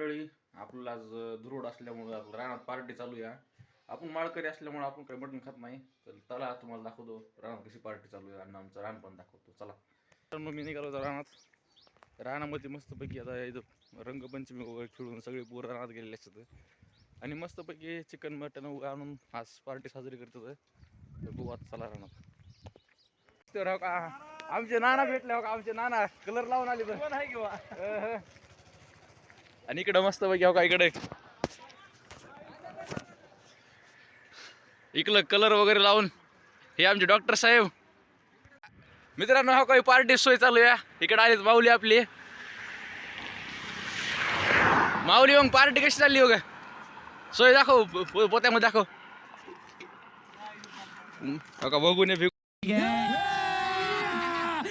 मंडळी, आपल्याला आज धुरोड असल्यामुळे रानात पार्टी चालू आहे. आपण माळकरी असल्यामुळे आपण काही मटण खात नाही. तर चला तुम्हाला दाखवतो रानात कशी पार्टी चालू आहे आणि आमचं रान पण दाखवतो. चला. तर मग मी निघालो होतो रानात. रानामध्ये मस्तपैकी आता इथं रंगपंचमी वगैरे खेळून सगळे पोरं रानात गेलेले असतात आणि मस्तपैकी चिकन मटण आणून आज पार्टी साजरी करतात. तर बघू आता चला रानात. तर का आमचे नाना भेटले हो का, आमचे नाना कलर लावून आले तर आणि इकडं मस्त पैकी हो का, इकडं कलर वगैरे लावून हे आमचे डॉक्टर साहेब. मित्रांनो हा काही पार्टी सोय चालू आहे. इकडे आलीच माऊली आपली. माऊली मग पार्टी कशी चालली हो का? सोय दाखव, पोत्यामध्ये दाखव हो का, बघून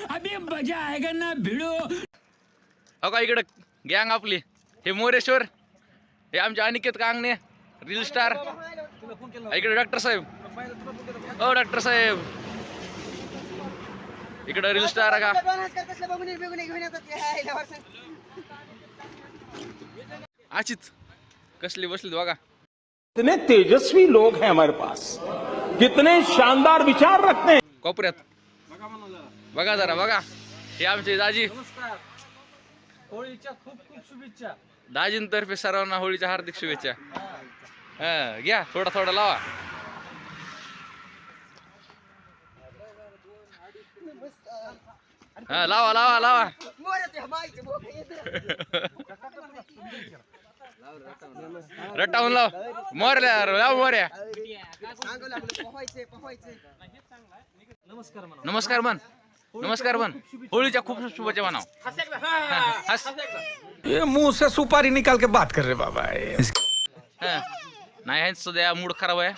अभी मजा आएगा ना भिडो. हो का इकडे गँग आपली. हे मोरेश्वर, हे आमचे अनिकेत कांगणे रील स्टार. इकडे डॉक्टर साहेब. हो डॉक्टर साहेब, इकडे रील स्टार का आचित कसली बसली बघा. कितने तेजस्वी लोग हैं हमारे पास, कितने शानदार विचार रखते हैं. कोपऱ्यात बघा जरा बघा. हे आमचे दाजी. होळीच्या खूप खूप शुभेच्छा. दाजींतर्फे सर्वांना होळीच्या हार्दिक शुभेच्छा. हा घ्या, थोडा थोडा लावा. हा लावा लावा लावा. रटावून लाव मोरल्या, लाव मोर्या. नमस्कार म्हणा. नमस्कार म्हण, नमस्कार म्हण. होळीच्या खूप शुभेच्छा म्हणाव. ये मुंह से सुपारी निकाल के बात कर रहे बाबा. नाही आहे सध्या मूड खराब आहे.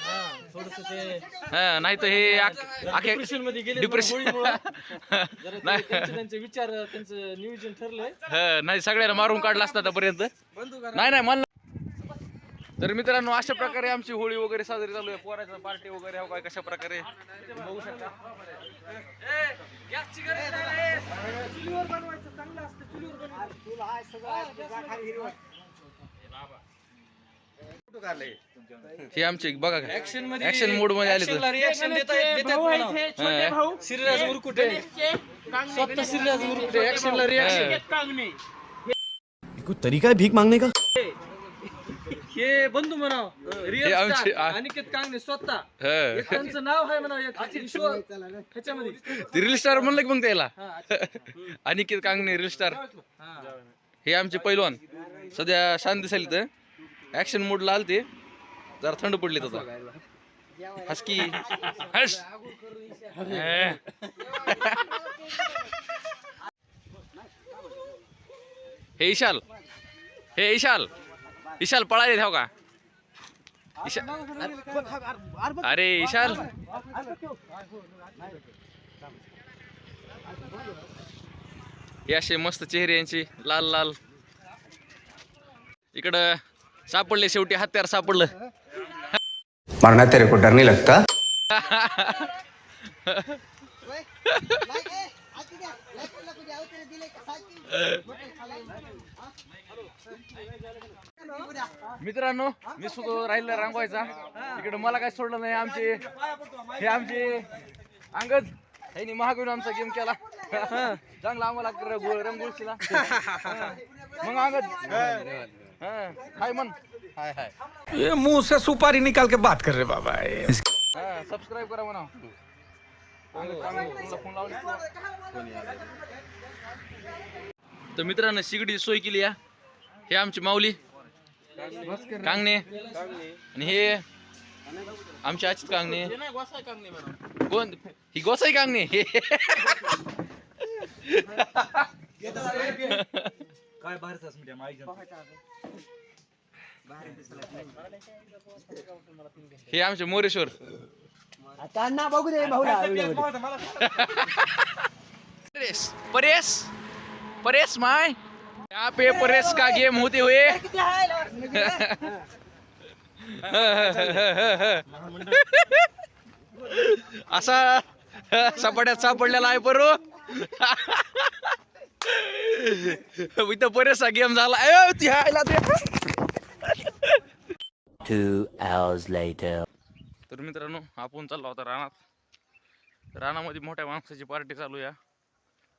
थोडंसं ते नाही तर हे आखे डिप्रेशन मध्ये गेले. डिप्रेशन नाही, त्यांचे विचार, त्यांचं नियोजन ठरलंय. नाही सगळ्यांना मारून काढला असता आतापर्यंत. नाही नाही मला. तर मित्रांनो अशा प्रकारे आमची होळी वगैरे साजरी चालू आहे. पोराचं पार्टी वगैरे हो काय कशा प्रकारे बघू शकता. हे आमचे बघा ऍक्शन मोड मध्ये आले तर रिएक्शन देतात. श्रीराज मुरकुटे, स्वतः श्रीराज मुरकुटे ऍक्शनला रिएक्शन. कोई तरीका है भीख मांगने का? हे बंधू म्हणाव. हे आमचे अनिकेत कांगणे स्वतः. त्यांचं नाव आहे म्हणाव ह्याच्यामध्ये. रील स्टार म्हणलं की मग त्याला अनिकेत कांगणे रील स्टार. हे आमचे पैलवान सध्या शांत दिसायला तर ऍक्शन मोडला आलते. जरा थंड पडले आता. हसकी हस. हे इशाल, हे इशाल, इशाल पळाले ठाव का. अरे इशाल, हे असे मस्त चेहरे यांची लाल लाल. इकडं सापडले शेवटी हत्यार सापडलं. मरना तेरे को डर नहीं लगता? मित्रांनो मी सुद्धा राहिलं रांगवायचा. इकडे मला काय सोडलं नाही. आमचे हे आमचे अंगद ह्यांनी महागून आमचा गेम केला. चांगला आम्हाला रंगोळीला मग अंगद हाय मन. हाय हाय. ये मुंह से सुपारी निकाल के बात कर रहे बाबा. सबस्क्राईब करा म्हणा. फोन लावली तर मित्रांनो शिगडी सोय केली आहे. हे आमची माऊली कांगणे आणि हे आमचे अचित कांगणे. कोण ही गोसाई कांगणे. काय बाहेरचाच मीडिया. हे आमचे मोरेश्वर. परेश परेश माय यहाँ पे परेश का गेम होते हुए असा सपाट्यात सापडलेला आहे. बरो इथं बरेचसा गेम झाला. ए, ती हायला ते. 2 hours later. तर मित्रांनो आपण चाललो होता रानात. रानामध्ये मोठ्या माणसाची पार्टी चालू आहे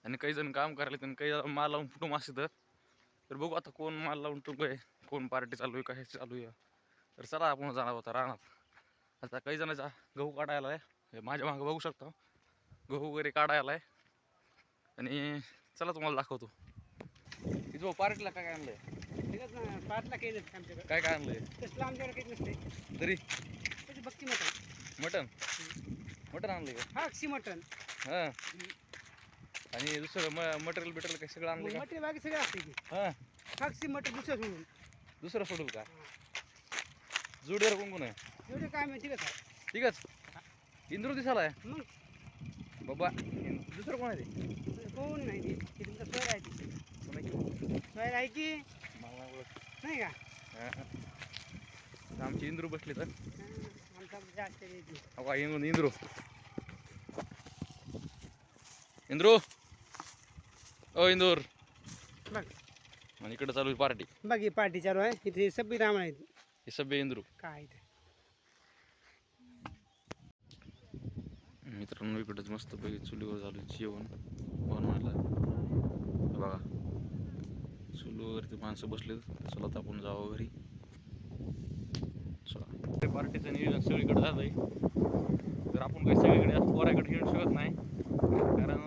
आणि काही जण काम करायला आणि काही जण माल लावून कुटुंब असतं. तर बघू आता कोण माल लावून टुंब आहे, कोण पार्टी चालू आहे, काय चालू आहे. तर चला आपण जाणार होता रानात. आता काही जणांचा गहू काढायला आहे, माझ्या मागं बघू शकता गहू वगैरे काढायला आहे. आणि चला तुम्हाला दाखवतो. जो पार्टीला काय काय आणलंय, पाचला केलं आमच्याकडे. काय काय आणलंय तसलं आमच्याकडे काही नसते. तरी त्याची बक्की मटण. मटण मटण आणलंय का? हा अक्षी मटण. हां. आणि दुसरं मटेरियल बिटेरियल काय सगळं आणलं का? मटेरियल बाकी सगळं असते की. हां. अक्षी मटण दुसरं सोडून. दुसरं सोडू का? जोडीदार कोण कोण आहे? एवढे काय माहिती का सर? ठीकच. इंद्रू दिसायला आहे मग बाबा. दुसरं कोण आहे ते? कोण नाही ती. ती तुमचा सर आहे ती. कोण आहे की? सर आहे की मला नाही ओळख. नाही का? हां. आमची इंद्रू बसली तर आमचा जास्त आहे ती. अवा इंद्रू इंद्रू ओ इंदूर. बघ आणि इकडे चालू आहे पार्टी. बघ ही पार्टी चालू आहे. इथे सब्बी राम आहे. हे सभ्य इंद्रू. काय ते मित्रांनो इकडंच मस्त पैकी चुलीवर झालं जेवण बनवायला. बघा चुलीवरती माणसं बसलेत. चला आता आपण जावं घरी. चला पार्टीचं नियोजन सगळीकडे झालंय. तर आपण काही सगळीकडे पोराकडे हिंडू शकत नाही कारण